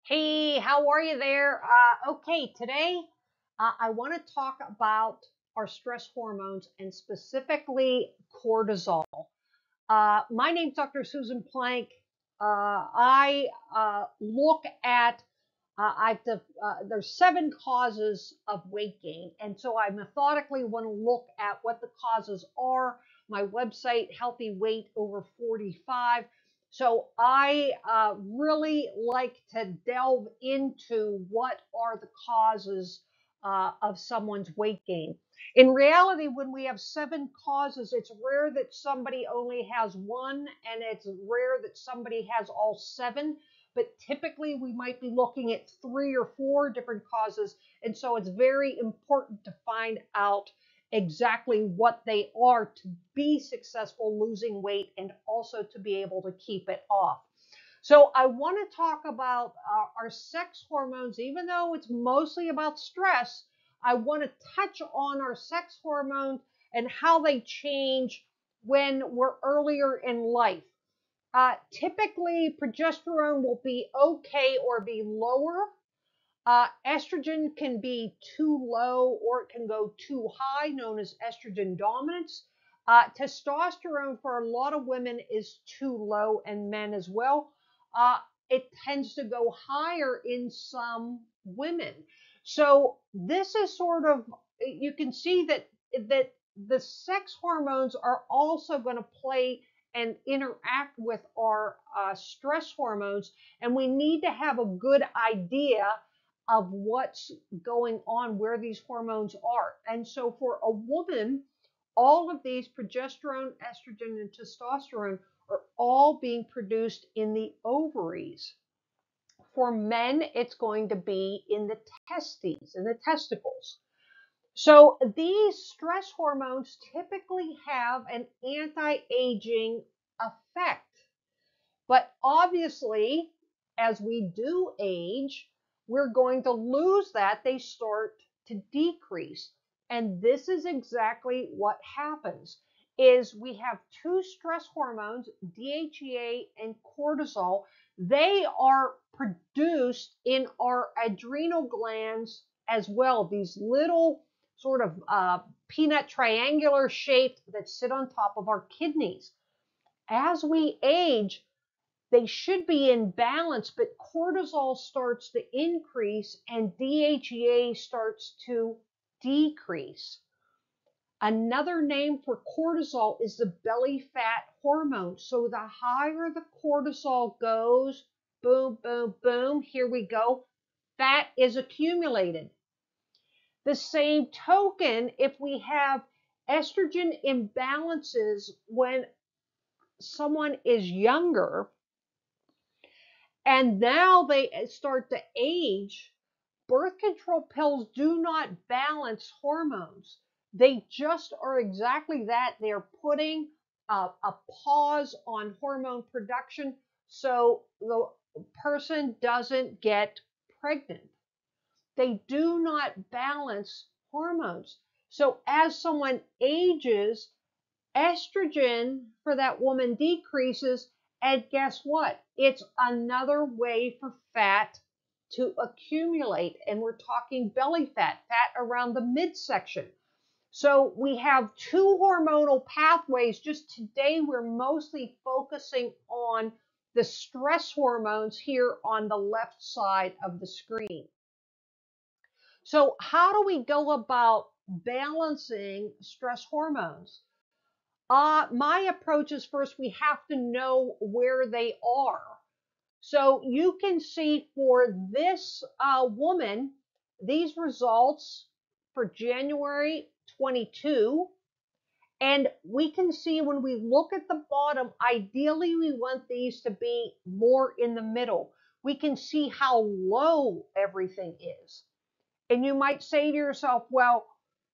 Hey, how are you there? Okay, today I want to talk about our stress hormones and specifically cortisol. My name's Dr. Susan Plank. I look at there's 7 causes of weight gain, and so I methodically want to look at what the causes are. My website, Healthy Weight Over 45. So I really like to delve into what are the causes of someone's weight gain. In reality, when we have 7 causes, it's rare that somebody only has one, and it's rare that somebody has all 7. But typically, we might be looking at 3 or 4 different causes. And so it's very important to find out exactly what they are to be successful losing weight and also to be able to keep it off. So I want to talk about our sex hormones, even though it's mostly about stress. I want to touch on our sex hormones and how they change when we're earlier in life. Typically, progesterone will be okay or be lower. Estrogen can be too low or it can go too high, known as estrogen dominance. Testosterone for a lot of women is too low and men as well. Uh, it tends to go higher in some women. So this is sort of, you can see that the sex hormones are also going to play and interact with our stress hormones, and we need to have a good idea of what's going on, where these hormones are. And so for a woman, all of these progesterone, estrogen, and testosterone are all being produced in the ovaries. For men, it's going to be in the testes, in the testicles. So these stress hormones typically have an anti-aging effect. But obviously, as we do age, we're going to lose that. They start to decrease. And this is exactly what happens is we have 2 stress hormones, DHEA and cortisol. They are produced in our adrenal glands as well. These little sort of peanut triangular shaped that sit on top of our kidneys. As we age, they should be in balance, but cortisol starts to increase and DHEA starts to decrease. Another name for cortisol is the belly fat hormone. So the higher the cortisol goes, boom, boom, boom, here we go, fat is accumulated. The same token, if we have estrogen imbalances when someone is younger, and now they start to age, birth control pills do not balance hormones. They just are exactly that. They're putting a pause on hormone production so the person doesn't get pregnant. They do not balance hormones. So as someone ages, estrogen for that woman decreases, and guess what? It's another way for fat to accumulate, and we're talking belly fat, fat around the midsection. So we have 2 hormonal pathways. Just today, we're mostly focusing on the stress hormones here on the left side of the screen. So how do we go about balancing stress hormones? My approach is first we have to know where they are. So you can see for this woman, these results for January 22. And we can see when we look at the bottom, ideally we want these to be more in the middle. We can see how low everything is. And you might say to yourself, well,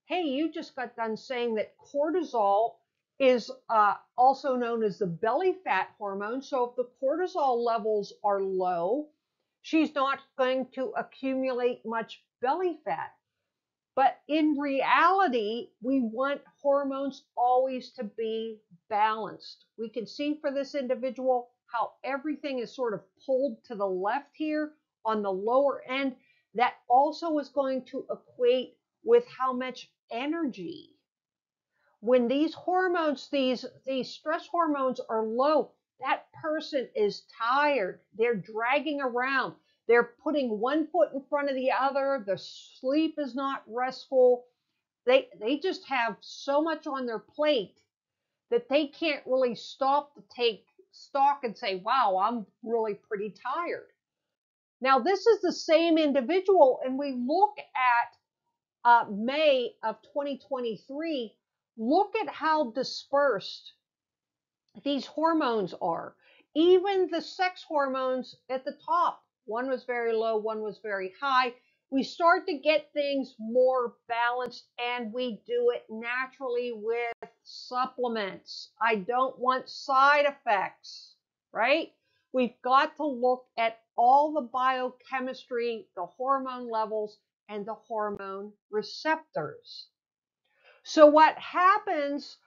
hey, you just got done saying that cortisol is also known as the belly fat hormone. So if the cortisol levels are low, she's not going to accumulate much belly fat. But in reality, we want hormones always to be balanced. We can see for this individual how everything is sort of pulled to the left here. on the lower end, that also is going to equate with how much energy. When these hormones, these stress hormones are low, that person is tired. They're dragging around. They're putting one foot in front of the other. The sleep is not restful. They just have so much on their plate that they can't really stop to take stock and say, wow, I'm really pretty tired. Now, this is the same individual, and we look at May of 2023, look at how dispersed these hormones are. Even the sex hormones at the top, one was very low, one was very high. We start to get things more balanced, and we do it naturally with supplements. I don't want side effects, right? We've got to look at all the biochemistry, the hormone levels, and the hormone receptors. So what happens,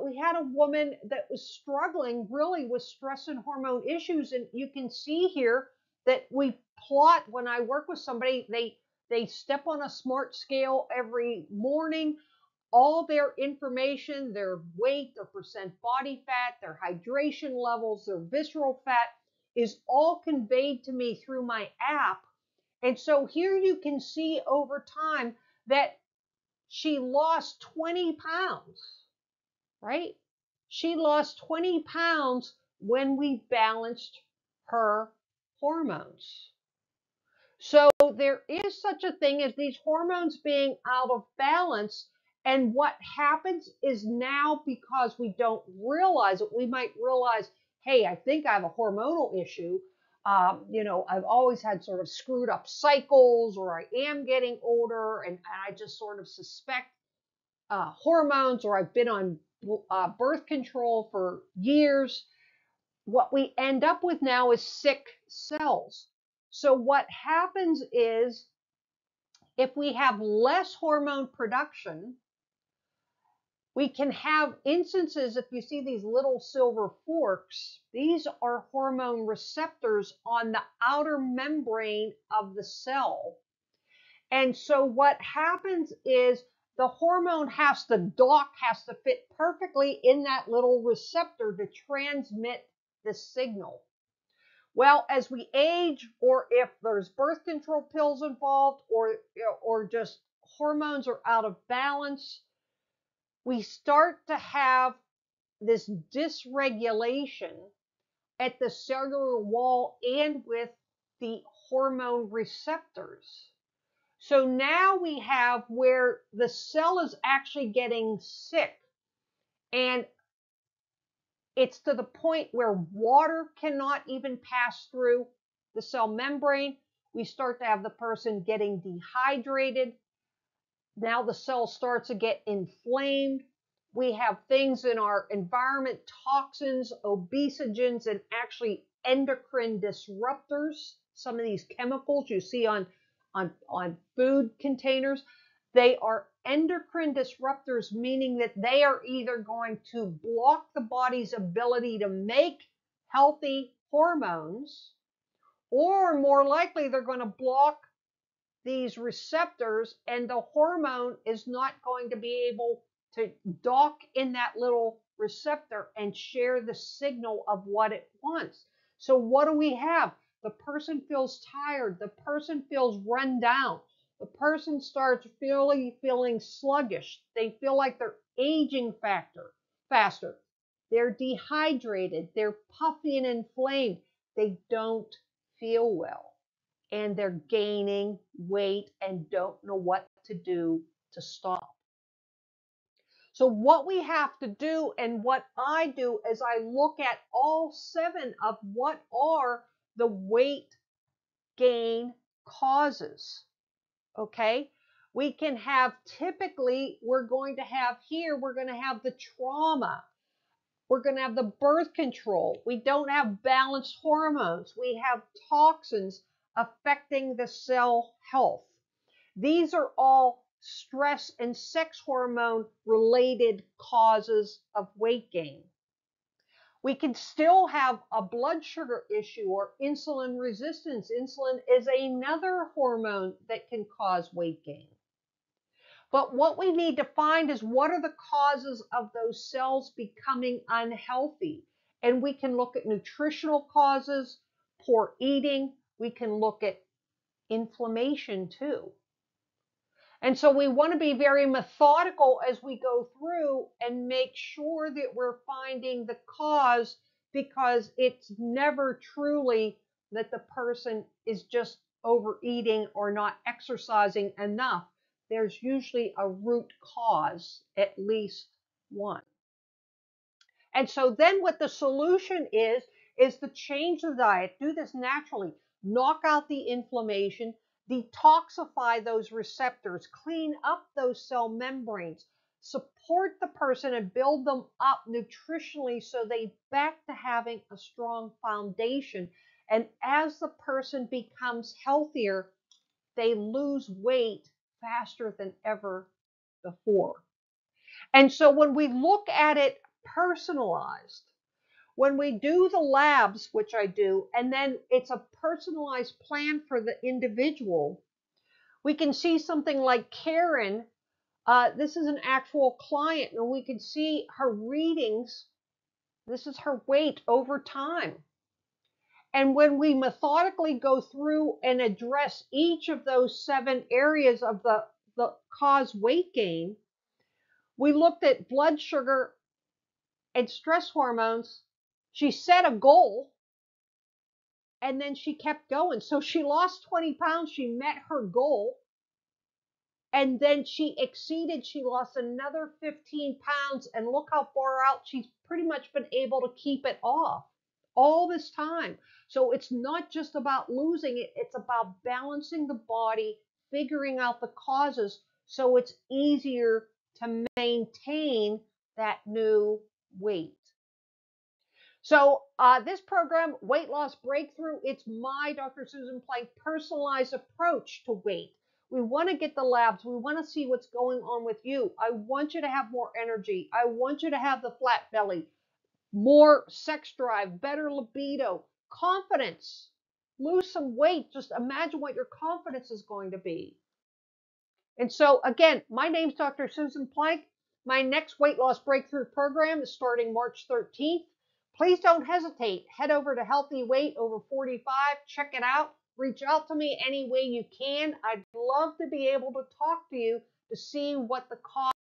we had a woman that was struggling really with stress and hormone issues. And you can see here that we plot, when I work with somebody, they step on a smart scale every morning. All their information, their weight, their percent body fat, their hydration levels, their visceral fat is all conveyed to me through my app. And so here you can see over time that she lost 20 pounds, right? She lost 20 pounds when we balanced her hormones. So there is such a thing as these hormones being out of balance. And what happens is, now, because we don't realize it, we might realize, hey, I think I have a hormonal issue. I've always had sort of screwed up cycles, or I am getting older, and I just sort of suspect hormones, or I've been on birth control for years. What we end up with now is sick cells. So what happens is, if we have less hormone production, we can have instances, if you see these little silver forks, these are hormone receptors on the outer membrane of the cell. And so what happens is, the hormone has to dock, has to fit perfectly in that little receptor to transmit the signal. Well, as we age, or if there's birth control pills involved, or just hormones are out of balance, we start to have this dysregulation at the cellular wall and with the hormone receptors. So now we have where the cell is actually getting sick, and it's to the point where water cannot even pass through the cell membrane. We start to have the person getting dehydrated. Now the cell starts to get inflamed. We have things in our environment, toxins, obesogens, and actually endocrine disruptors. Some of these chemicals you see on food containers, they are endocrine disruptors, meaning that they are either going to block the body's ability to make healthy hormones, or more likely they're going to block these receptors, and the hormone is not going to be able to dock in that little receptor and share the signal of what it wants. So what do we have? The person feels tired. The person feels run down. The person starts feeling sluggish. They feel like they're aging faster. They're dehydrated. They're puffy and inflamed. They don't feel well, and they're gaining weight and don't know what to do to stop. So what we have to do, and what I do, is I look at all 7 of what are the weight gain causes. Okay? We can have, typically, we're going to have the trauma. We're going to have the birth control. We don't have balanced hormones. We have toxins affecting the cell health. These are all stress and sex hormone related causes of weight gain. We can still have a blood sugar issue or insulin resistance. Insulin is another hormone that can cause weight gain. But what we need to find is what are the causes of those cells becoming unhealthy. And we can look at nutritional causes, poor eating. We can look at inflammation too. And so we want to be very methodical as we go through and make sure that we're finding the cause, because it's never truly that the person is just overeating or not exercising enough. There's usually a root cause, at least one. And so then what the solution is to change the diet, do this naturally, knock out the inflammation, detoxify those receptors, clean up those cell membranes, support the person and build them up nutritionally so they back to having a strong foundation. And as the person becomes healthier, they lose weight faster than ever before. And so when we look at it personalized, when we do the labs, which I do, and then it's a personalized plan for the individual, we can see something like Karen. This is an actual client, and we can see her readings. This is her weight over time. And when we methodically go through and address each of those 7 areas of the cause weight gain, we looked at blood sugar and stress hormones. She set a goal and then she kept going. So she lost 20 pounds. She met her goal. And then she exceeded, she lost another 15 pounds. And look how far out she's pretty much been able to keep it off all this time. So it's not just about losing it, it's about balancing the body, figuring out the causes so it's easier to maintain that new weight. So this program, Weight Loss Breakthrough, it's my Dr. Susan Plank personalized approach to weight. We want to get the labs. We want to see what's going on with you. I want you to have more energy. I want you to have the flat belly, more sex drive, better libido, confidence. Lose some weight. Just imagine what your confidence is going to be. And so, again, my name's Dr. Susan Plank. My next weight loss breakthrough program is starting March 13th. Please don't hesitate. Head over to Healthy Weight Over 45. Check it out. Reach out to me any way you can. I'd love to be able to talk to you to see what the cause